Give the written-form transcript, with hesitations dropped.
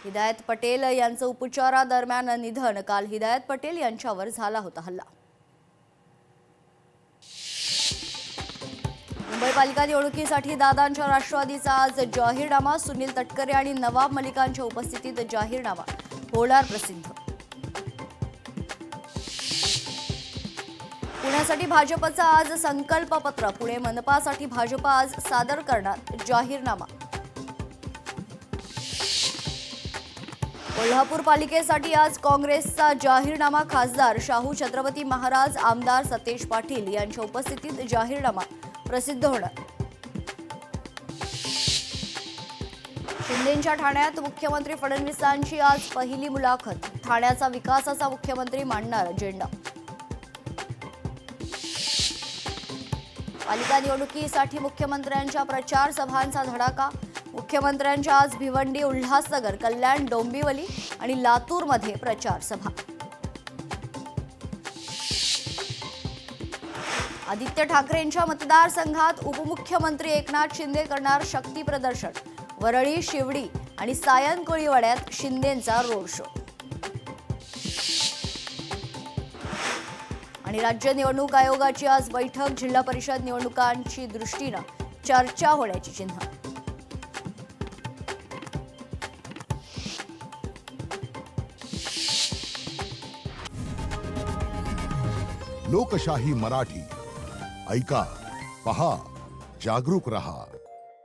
हिदायत पटेल यांचं उपचारादरम्यान निधन. काल हिदायत पटेल यांच्यावर झाला होता हल्ला. मुंबई पालिका निवडणुकीसाठी दादांच्या राष्ट्रवादीचा आज जाहीरनामा. सुनील तटकरे आणि नवाब मलिकांच्या उपस्थितीत जाहीरनामा होणार प्रसिद्ध. पुण्यासाठी भाजपचं आज संकल्पपत्र. पुणे मनपासाठी भाजप आज सादर करणार जाहीरनामा. कोल्हापूर पालिकेसाठी आज काँग्रेसचा जाहीरनामा. खासदार शाहू छत्रपती महाराज, आमदार सतेज पाटील यांच्या उपस्थितीत जाहीरनामा प्रसिद्ध होणार. शिंदेंच्या ठाण्यात मुख्यमंत्री फडणवीसांची आज पहिली मुलाखत. ठाण्याचा विकासाचा मुख्यमंत्री मांडणार अजेंडा. पालिका निवडणुकीसाठी मुख्यमंत्र्यांच्या प्रचार सभांचा धडाका. मुख्यमंत्र्यांच्या आज भिवंडी, उल्हासनगर, कल्याण, डोंबिवली आणि लातूरमध्ये प्रचार सभा. आदित्य ठाकरेंच्या मतदारसंघात उपमुख्यमंत्री एकनाथ शिंदे करणार शक्ती प्रदर्शन. वरळी, शिवडी आणि सायन कोळीवाड्यात शिंदेंचा रोड शो. आणि राज्य निवडणूक आयोगाची आज बैठक. जिल्हा परिषद निवडणुकांची दृष्टीनं चर्चा होण्याची चिन्ह. लोकशाही मराठी ऐका, पहा, जागरूक रहा.